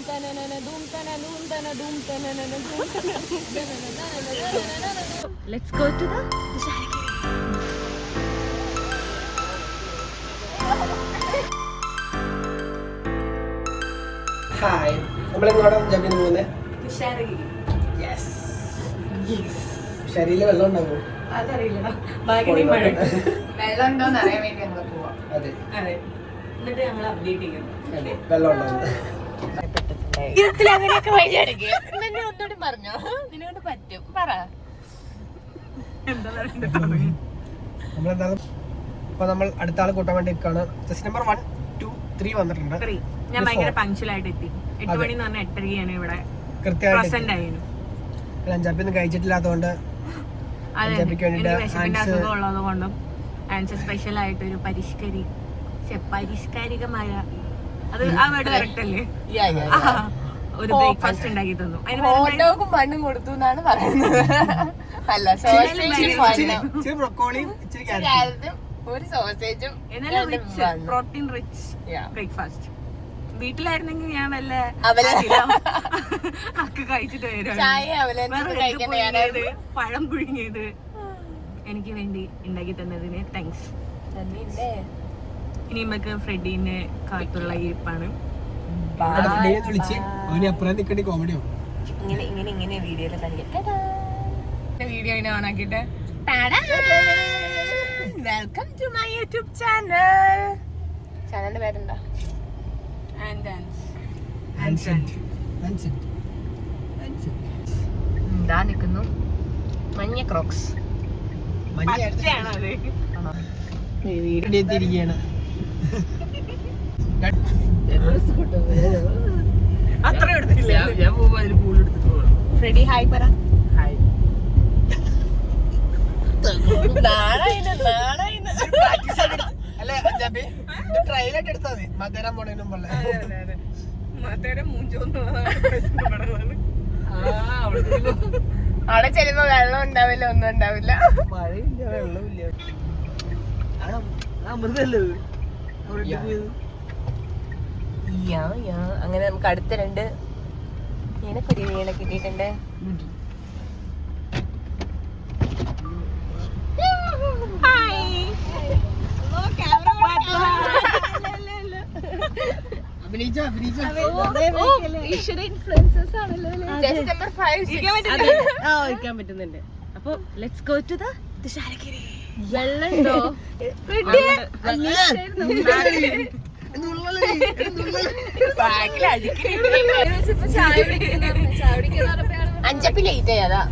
Let's go to the Hi, നമ്മളെങ്ങോട്ടാ ജമ്പിന് പോകുന്നത്? Thusharagiri. Yes. ശരീരം വെള്ളം ഉണ്ടാവും. അതറിയില്ലടാ. ബാഗിനി മഴ. വെള്ളം ഉണ്ടോന്ന് അറിയാൻ വേണ്ടി ഞങ്ങൾ പോവാം. അതെ. അതെ. എന്നിട്ട് ഞങ്ങൾ അപ്ഡേറ്റ് ചെയ്യണം. അതെ. വെള്ളം ഉണ്ടാവും. ഇതിൽ അങ്ങനെയൊക്കെ വഴിയടക്കി. എന്നെ ഒന്നുകൂടി പറഞ്ഞോ. നിന്നോട് പറ്റും. പറ. എന്താ നമ്മളെന്തായാലും ഇപ്പൊ നമ്മൾ അടുത്ത ആളെ കൂട്ടാൻ വേണ്ടി നിൽക്കാണ്. ജസ്റ്റ് നമ്പർ 1, 2, 3 വന്നിട്ടുണ്ട്. ഞാൻ ഭയങ്കര പങ്ക്ച്വലായിട്ട് എത്തി. 8 മണി എന്ന് പറഞ്ഞാൽ 8:30 ഇവിടെ പ്രസന്റ് ആയിരുന്നു. അഞ്ചാപ്പിന്ന് കഴിച്ചിട്ടില്ലാത്തതുകൊണ്ട് അസുഖം ഉള്ളത് കൊണ്ടും ആൻസർ സ്പെഷ്യൽ ആയിട്ട് ഒരു പരിഷ്കാരികമായ അത് ആ വേർഡ് കറക്റ്റ് അല്ലേ, ഒരു ബ്രേക്ക്ഫാസ്റ്റ് ഉണ്ടാക്കി തന്നു. ഹോട്ടോക്കും മണ്ണും കൊടുത്തു എന്നാണ് പറയുന്നത്. അല്ല, ഒരു സോസേജും പ്രോട്ടീൻ റിച്ച് ബ്രേക്ക്ഫാസ്റ്റ്. വീട്ടിലായിരുന്നെങ്കിൽ ഞാൻ വല്ല കഴിച്ചിട്ട് വരും. പഴം പുഴുങ്ങിയത് എനിക്ക് വേണ്ടി ഉണ്ടാക്കി തന്നതിന് താങ്ക്സ്. ഇനി നമുക്ക് ഫ്രെഡിനെ കാത്തുള്ള ഇരിപ്പാണ്. ഇങ്ങനെ വീഡിയോയിൽ വീഡിയോ ഓണാക്കിട്ട് welcome to my YouTube channel. ചാനലിന്റെ പേരെന്താ? ഇതാ നിൽക്കുന്നു മഞ്ഞ ക്രോക്സ്. അത്ര എടുത്തില്ല. ഫ്രെഡി ഹായ് പറ. അവിടെ ചെല്ലുമ്പോ വെള്ളം ഉണ്ടാവില്ല, ഒന്നും ഉണ്ടാവില്ല. അങ്ങനെ നമുക്ക് അടുത്ത 2 മീനെ കിട്ടിയിട്ടുണ്ട്. പറ്റുന്നുണ്ട്. അപ്പൊ let's go to the Thusharagiri. വെള്ളമുണ്ടോ? അഞ്ചപ്പി ലേറ്റ് ആയതാ.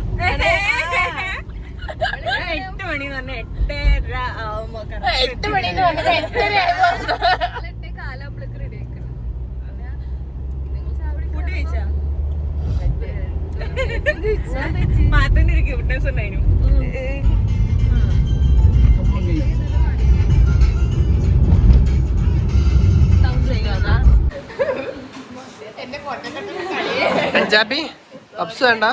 8 മണി എന്ന് പറഞ്ഞാൽ 8:30 ആവുമ്പോ 8 മണി എന്ന് പറഞ്ഞത് 8:30 ആയപ്പോ മാത്തന്റെ ഒരു ക്യൂട്ട്നെസ് ഉണ്ടായിരുന്നു. പഞ്ചാബി പപ്സ് വേണ്ട.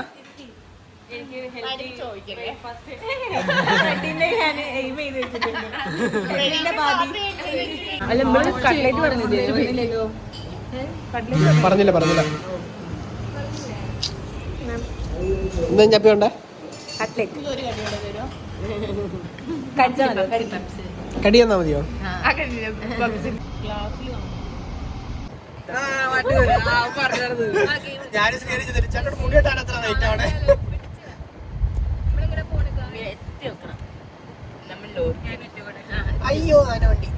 പറഞ്ഞില്ല എന്താ ചപ്പി വേണ്ട? കടി തന്നാ മതിയോ? അയ്യോ വണ്ടി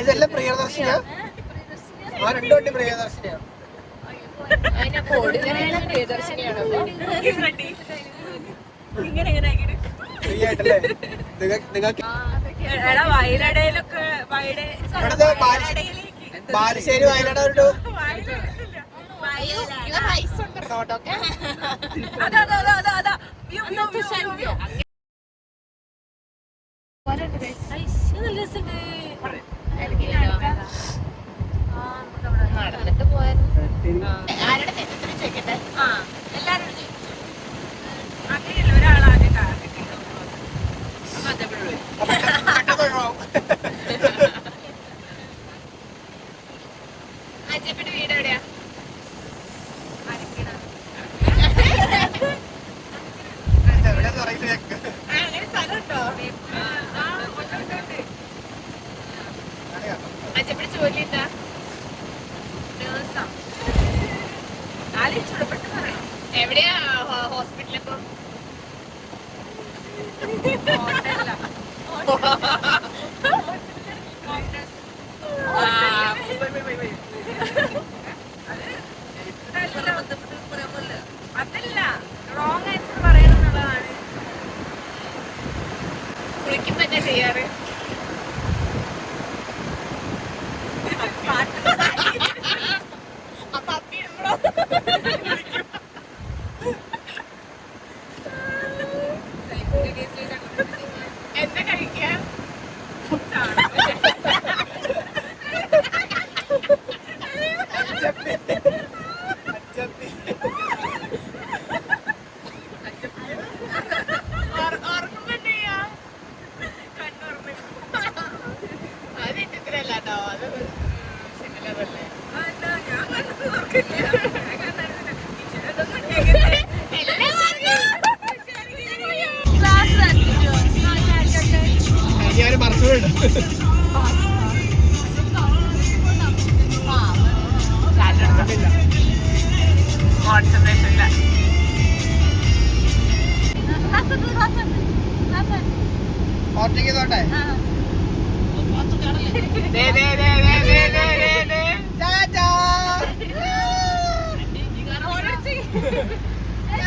ഇതെല്ലാം പ്രിയദർശിനിയാ? ആ 2 വണ്ടി പ്രിയദർശിനിയാ. ബാലുശ്ശേരി വയനാട് നടന്നിട്ട് പോയായിരുന്നു. ആരുടെ തെറ്റത്തിന് ചോദിക്കട്ടെ? എല്ലാരും അങ്ങനെയല്ല, ഒരാളാകെ അച്ഛപ്പന്റെ വീട് എവിടെയാ? അങ്ങനെ സ്ഥലമുണ്ടോ? അച്ഛപ്പന്റെ ജോലി എന്താ? എവിടെയാ ഹോസ്പിറ്റലിപ്പോ? അതല്ല, റോങ് ആൻസർ പറയണമെന്നുള്ളതാണ്. കുളിക്കുമ്പോ എന്താ ചെയ്യാറ്? അപ്പൊ അപ്പി ഉണ്ടോ? എന്താ കഴിക്കുക? ഓർക്കുമ്പോ എന്താ ചെയ്യാ? കണ്ണുറന്ന് അത് ഇട്ടത്തിലല്ല കേട്ടോ. അത് സിനിമയിലതല്ലേ. ഞാൻ മറച്ചുകൊണ്ട് കോൺസെൻട്രേഷൻ ഇല്ല. ഓർത്തേക്ക് തോട്ടെ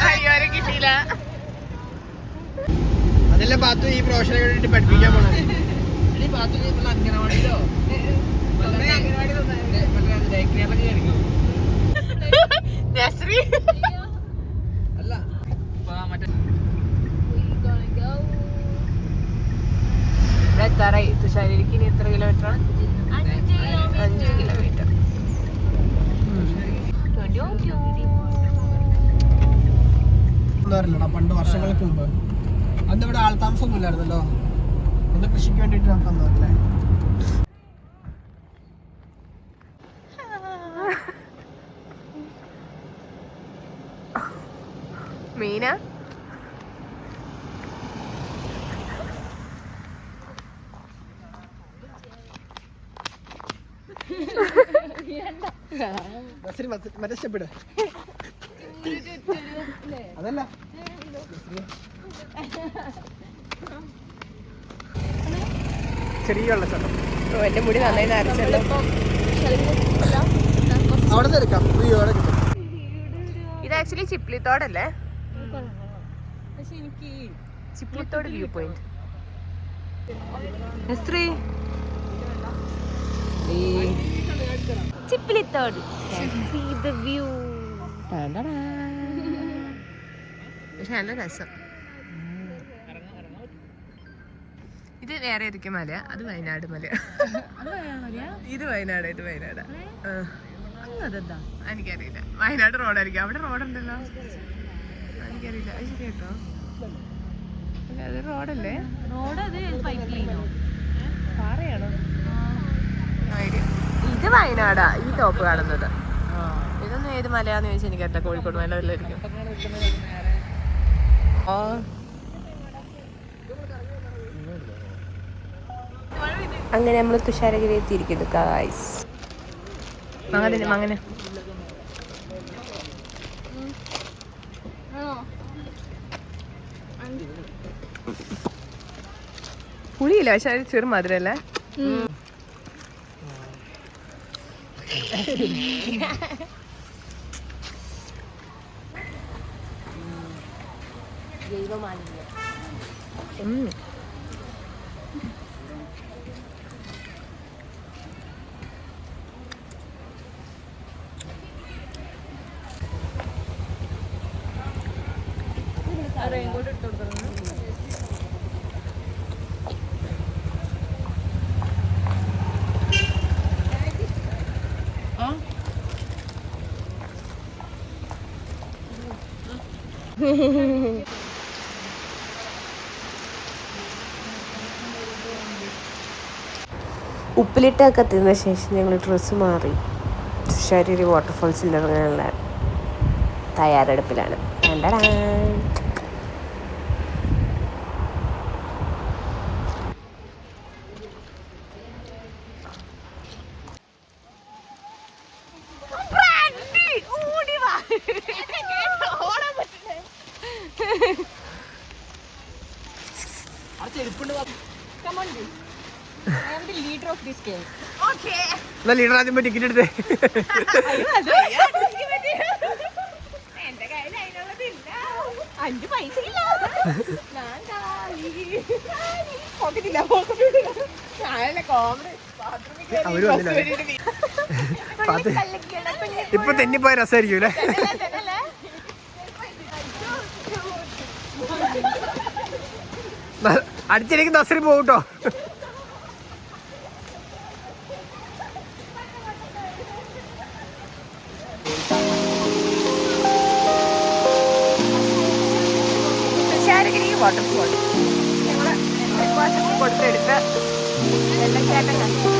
അയ്യോ കിട്ടിയില്ല. അതല്ലേ പാത്തു ഈ പ്രൊഫഷനെ വേണ്ടിട്ട് പഠിപ്പിക്കാൻ പോണത്. എത്താറായി. തുഷാരിക്ക് ഇനി എത്ര കിലോമീറ്റർ ആണ്? 5 കിലോമീറ്റർ. ഒന്നും അറിയില്ലടാ, പണ്ട് വർഷങ്ങൾക്ക് മുമ്പ് അന്ന് ഇവിടെ ആൾതാമസമൊന്നും ഇല്ലായിരുന്നല്ലോ. ഒന്ന് കൃഷിക്ക് വേണ്ടിട്ട് നോക്കാന്നല്ലേ. മീന മറ്റേ സ്റ്റെപ്പിട്. അതല്ല ചെറിയ വെള്ളച്ചാട്ടം. എന്റെ മുടി നന്നായി നരച്ചല്ലോ. അവിടെ തിരക്കാം. ഇത് ആക്ച്വലി ചിപ്ലിത്തോടല്ലേ? Chiplithode view point. Chiplithode view. പക്ഷെ നല്ല രസം. ഇത് വേറെ ഏതൊക്കെ മല? അത് വയനാട് മല. ഇത് വയനാട്, ഇത് വയനാട്. എനിക്കറിയില്ല. വയനാട് റോഡായിരിക്കും. അവിടെ റോഡുണ്ടല്ലോ. എനിക്കറിയില്ല. അത് ശരി കേട്ടോ. അത് റോഡല്ലേ? പാറയാണോ? ഇത് വയനാടാ ഈ ടോപ്പ് കാണുന്നത്. ഇതൊന്നും ഏത് മലയാന്ന് ചോദിച്ചാൽ എനിക്കറിയില്ല. കോഴിക്കോട് മല വല്ലതായിരിക്കും. അങ്ങനെ നമ്മൾ തുഷാരഗിരി എത്തിയിരിക്കുന്നു ഗായ്സ്. അങ്ങനെ പുളിയില്ല, പക്ഷെ അത് ചെറു മധുരല്ലേ? ഉപ്പിലിട്ടൊക്കെ തിന്ന ശേഷം ഞങ്ങൾ ഡ്രസ്സ് മാറി. തുഷാരി വാട്ടർഫോൾസിൽ ഇറങ്ങാനുള്ള തയ്യാറെടുപ്പിലാണ്. ലീഡർ ആദ്യം പോയി ടിക്കറ്റ് എടുത്തേ. അവര് വന്നില്ല. ഇപ്പൊ തെന്നിപ്പോയ രസമായിരിക്കും അല്ലേ? അടുത്തിരിക്കും നസറി പോകട്ടോ. വാട്ടർഫോൾ ഞങ്ങള് ബ്രേക്ക്ഫാസ്റ്റ് കൊടുത്തെടുത്ത് വെള്ളച്ചാട്ടം കണ്ടു.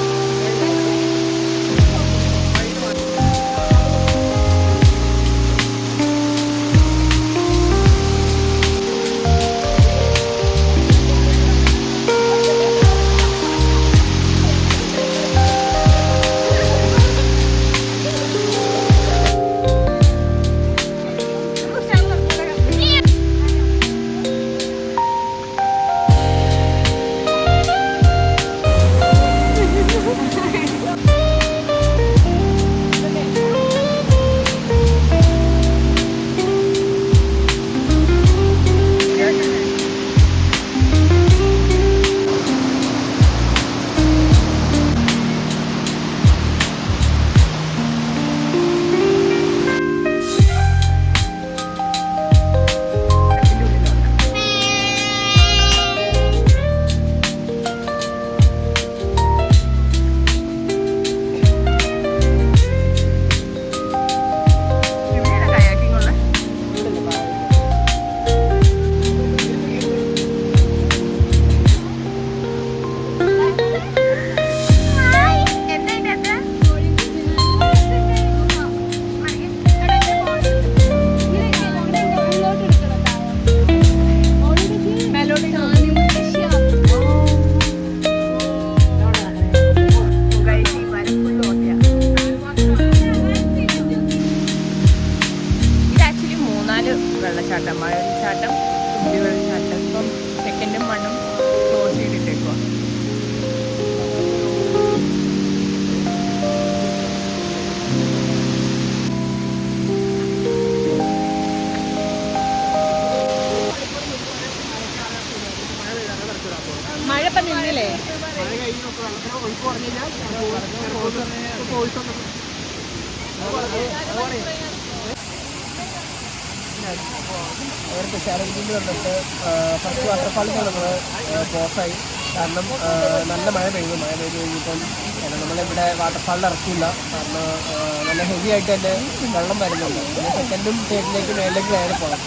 വെള്ളച്ചാട്ടം, മഴവെള്ളച്ചാട്ടം, തുമ്പി വെള്ളച്ചാട്ടം. ഇപ്പം സെക്കൻഡും മണ്ണും ക്ലോസ് ചെയ്തിട്ടേക്കുക. മഴ ഇപ്പം നിന്നില്ലേ? അവർ തുഷാരഗിരിയിൽ വന്നിട്ട് ഫസ്റ്റ് വാട്ടർഫാളിൽ നമ്മൾ പോസായി. കാരണം നല്ല മഴ പെയ്തു കഴിഞ്ഞിപ്പം നമ്മളിവിടെ വാട്ടർഫാളിൽ ഇറക്കില്ല. കാരണം നല്ല ഹെവി ആയിട്ട് തന്നെ വെള്ളം വരുന്നുണ്ട്. പിന്നെ സെക്കൻഡും തേർഡിലേക്ക് മേലേക്ക് കയറി പോകണം.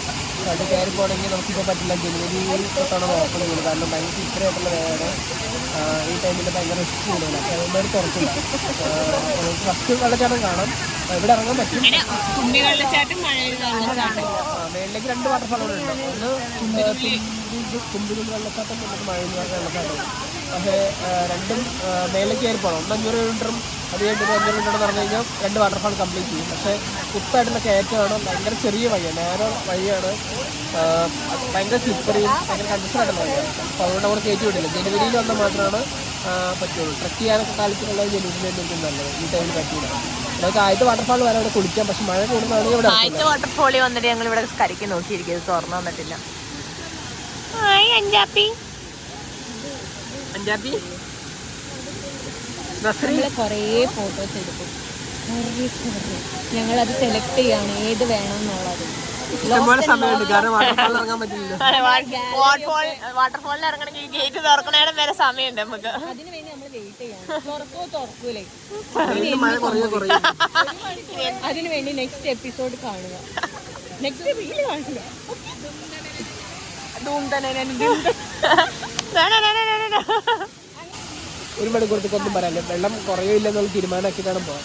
അത് കയറി പോകണമെങ്കിൽ നമുക്കിപ്പോൾ പറ്റില്ല. ജനുവരി തൊട്ടാണ് ഓപ്പൺ ചെയ്യുന്നത്. കാരണം ഭയങ്കര ഇത്രയായിട്ടുള്ള വേറെ ഈ ടൈമിൽ ഭയങ്കര റിസ്ക് കൂടുതലാണ്. അപ്പോൾ അതുകൊണ്ട് തുറക്കില്ല. നമുക്ക് ഫസ്റ്റ് വെള്ളച്ചാട്ടം കാണാം. ഇവിടെ ഇറങ്ങാൻ പറ്റും. മേളിലേക്ക് 2 വാട്ടർഫാളുകൾ ഉണ്ട്. ഒന്ന് തുമ്പികുന്ന് വെള്ളച്ചാട്ടം, നമുക്ക് മഴയെന്ന് പറഞ്ഞ വെള്ളച്ചാട്ടം. പക്ഷേ രണ്ടും മേലേക്ക് കയറി പോകണം. ഒന്ന് 500 കിലോമീറ്ററും അത് കഴിഞ്ഞിട്ട് 500 കിലോമീറ്റർ പറഞ്ഞു കഴിഞ്ഞാൽ 2 വാട്ടർഫാൾ കംപ്ലീറ്റ് ചെയ്യും. പക്ഷേ കുത്തായിട്ടുള്ള കയറ്റമാണ്. ഭയങ്കര ചെറിയ വഴിയാണ്, നേരെ വഴിയാണ്. ഭയങ്കര സ്ലിപ്പറിയും ഭയങ്കര കൺജസ്റ്റഡായിട്ടുള്ള വഴിയാണ്. അപ്പോൾ അതുകൊണ്ട് അവിടെ കയറ്റി വിടില്ല. ജനുവരിയിൽ വന്നാൽ മാത്രമാണ് പറ്റുള്ളൂ. ട്രക്ക് ചെയ്യാനൊക്കെ കാലത്തിലുള്ള ജനുവരിയിൽ എനിക്ക് നല്ലത്. ഈ ടൈമിൽ പറ്റില്ല. നമുക്ക് ആദ്യത്തെ വാട്ടർഫാൾ വരെ അവിടെ കുളിക്കാം. പക്ഷെ മഴ കൂടുന്നതാണെങ്കിൽ ഇവിടെ ആദ്യത്തെ വാട്ടർഫാളിൽ വന്നിട്ട് ഞങ്ങൾ ഇവിടെ കരയ്ക്ക് നോക്കിയിരിക്കുന്നത് തുറന്നു വന്നിട്ടില്ല. കുറേ ഫോട്ടോസ് എടുക്കും. ഞങ്ങളത് സെലക്ട് ചെയ്യാണ് ഏത് വേണം എന്നുള്ളത്. വാട്ടർഫോളിൽ ഇറങ്ങണമെങ്കിൽ ഗേറ്റ് തുറക്കണേടെ വരെ സമയമുണ്ട് നമുക്ക്. അതിന് വേണ്ടി നമ്മൾ വെയിറ്റ് ചെയ്യണം. തുറക്കൂലേ? അതിനു വേണ്ടി നെക്സ്റ്റ് എപ്പിസോഡ് കാണുക. നെക്സ്റ്റ് റീൽ കാണുക. ഒരു മണിക്കൂറത്തേക്കൊന്നും പറയാനില്ല. വെള്ളം കുറയില്ലെന്നുള്ള തീരുമാനമാക്കിയിട്ടാണ് പോകാൻ.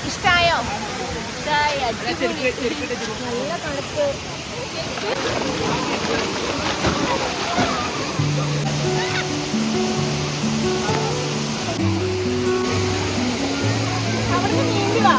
ഇഷ്ടായോ? നല്ല തണുപ്പ്. അവിടുന്ന് നീന്തി വാ.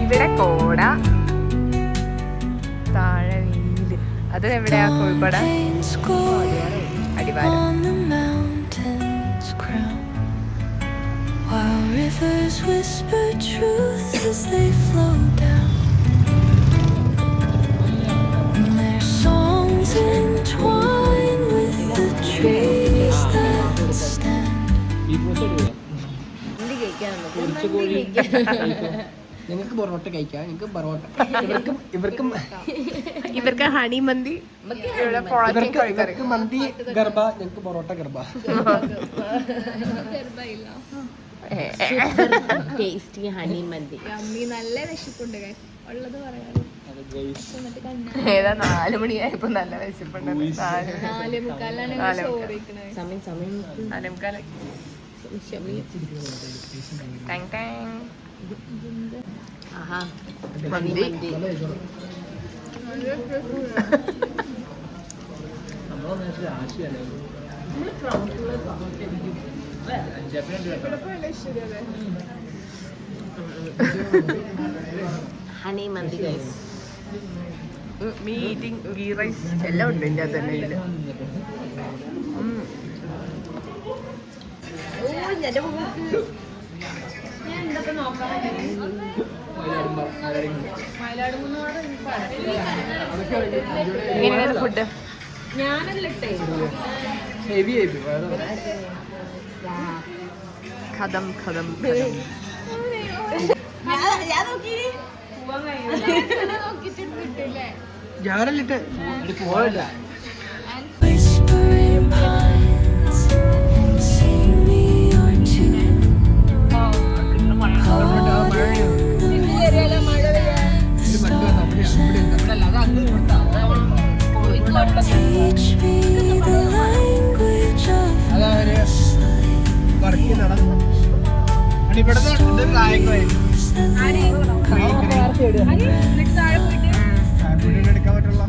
ഇവിടെ കോട, താഴെ വീല്. അത് എവിടെയാ? കോഴിക്കോട് അടിവാരം. ഞങ്ങൾക്ക് പൊറോട്ട കഴിക്കാം. ഞങ്ങൾക്ക് പൊറോട്ട. ഇവർക്ക് ഹണി മന്തി, ഇവർക്ക് മന്തി ഗർഭ, ഞങ്ങൾക്ക് പൊറോട്ട ഗർഭ. ടേസ്റ്റി ഹണി മന്തി. നല്ല വിശപ്പുണ്ട് ഉള്ളത് പറയാം. ഏതാ 4 മണിയായപ്പോ നല്ല വിശപ്പുണ്ട്. 4:45 മന്തി. Honey Mandi guys. Me eating ghee rice എല്ലാം ഉണ്ട് ഇതിൻ്റെ തന്നെ. എങ്ങനെയാണ് ഫുഡ്? ഹെവി ആയിട്ട് കഥം കഥം ഞാനല്ലിട്ട് പോയല്ല. വർക്ക് നടന്നു ഇവിടുത്തെ എടുക്കാൻ പറ്റുള്ള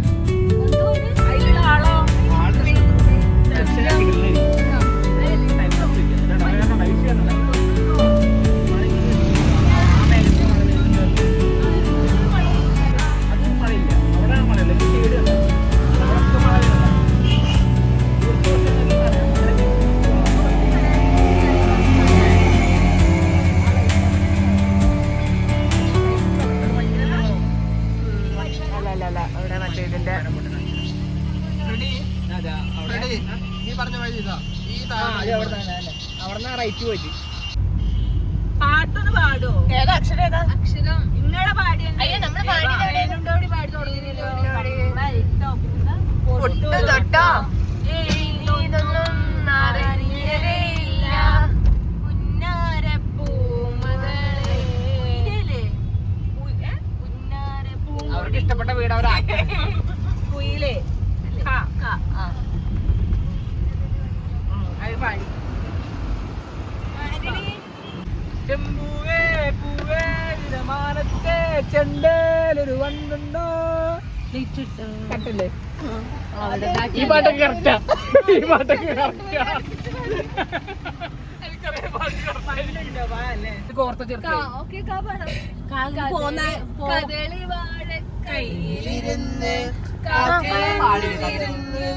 അവിടെ റൈറ്റ് പോയിട്ട് പാട്ടൊന്ന് പാടോ? ഏതാ അക്ഷരം ഏതാ? അക്ഷരം നിങ്ങളെ പാടി അയ്യോ നമ്മള് പാടി പൊട്ടു തൊട്ടോ ഇതൊന്നും അറിഞ്ഞതേയില്ല അവർക്ക് ഇഷ്ടപ്പെട്ട വീട് അവർ കുയിലേ അത് പാടി. ചെമ്പൂവേ പൂവേ വിരമാനത്തെ ചെണ്ടേലൊരു വണ്ണുണ്ടോ കറക്റ്റല്ലേ? ഈ പാട്ടൊക്കെ കറക്റ്റാ. ഈ പാട്ടൊക്കെ കറക്റ്റാ. കോർത്ത ചേർത്ത് ഓക്കെ കാപ്പാടാം കദളി വാഴ കയ്യിലിരുന്ന്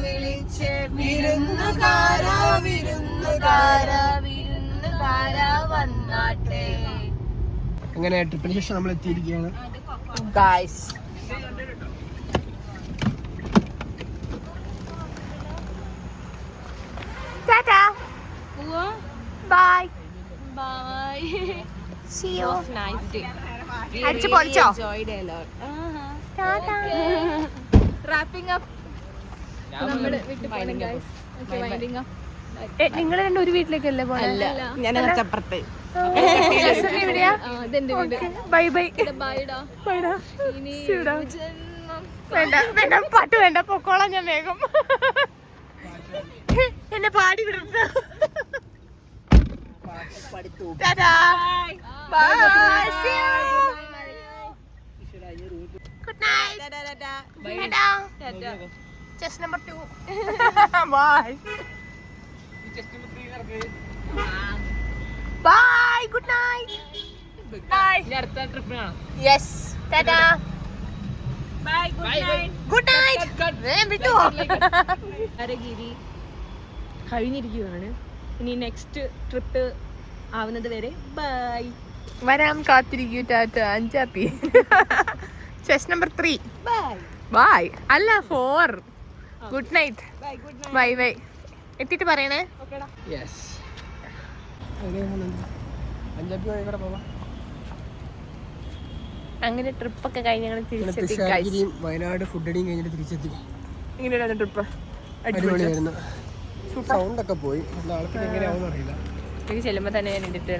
വിളിച്ച് വിരുന്നുകാരാ വിരുന്നുകാരാ വിരുന്നുകാരാ വന്നാട്ടെ. അങ്ങനെ ട്രിപ്പിന് ശേഷം നമ്മൾ എത്തിയിരിക്കുകയാണ്. Guys tata bye bye see you nice day അടിച്ചു പൊളിച്ചോ റാപ്പിംഗ് അപ്പ് നമ്മുടെ വീട്ടിൽ പോകണം ഗൈസ് ഓക്കേ വൈൻഡിങ് അപ്പ് നിങ്ങൾ രണ്ടും ഒരു വീട്ടിലേക്കല്ലേ പോണല്ല ഞാൻ കുറച്ചപ്പുറത്ത്. എവിടെയാ ഇതെന്റെ വീട് ബൈ ബൈ ബൈഡാ ബൈഡാ ഇനി ജന്മം വേണ്ട വേണ്ട പാട്ട് വേണ്ട പൊക്കോളാം ഞാൻ വേഗം എന്നെ പാടി വിടരുത് tata bye good night Tata chess number 2 bye bye good night by അടുത്ത ട്രിപ്പിന് കാണാം. Yes tata bye good night. Good night വിട്ടു അരഗിരി കഴിഞ്ഞിരിക്കുകയാണ്. ഇനി നെക്സ്റ്റ് ട്രിപ്പ് ആവുന്നത് വരെ ബൈ. വരാം കാത്തിരിക്കൂ ടാറ്റ അഞ്ചാപ്പി ചെസ് നമ്പർ 3 ബൈ ബൈ അല്ല 4 good night bye good night. Bye bye എത്തിയിട്ട് പറയണേ ഓക്കേടാ. യെസ് അഞ്ചാപ്പി വഴി കൂടെ പോവാം. അങ്ങനെ ട്രിപ്പൊക്കെ കഴിഞ്ഞ് ഞങ്ങൾ തിരിച്ചെത്തി തുഷാരഗിരിയും വയനാട് ഫുഡ് അടിയും കഴിഞ്ഞിട്ട് തിരിച്ചെത്തി. ഇങ്ങനെയാണ് ട്രിപ്പ് അടിപൊളിയായിരുന്നു. സൗണ്ട് ഒക്കെ പോയി. നാളെ എങ്ങനെയാവും അറിയില്ല. ചെല്ലുമ്പോൾ തന്നെ ഞാൻ എടുത്തു തരാം.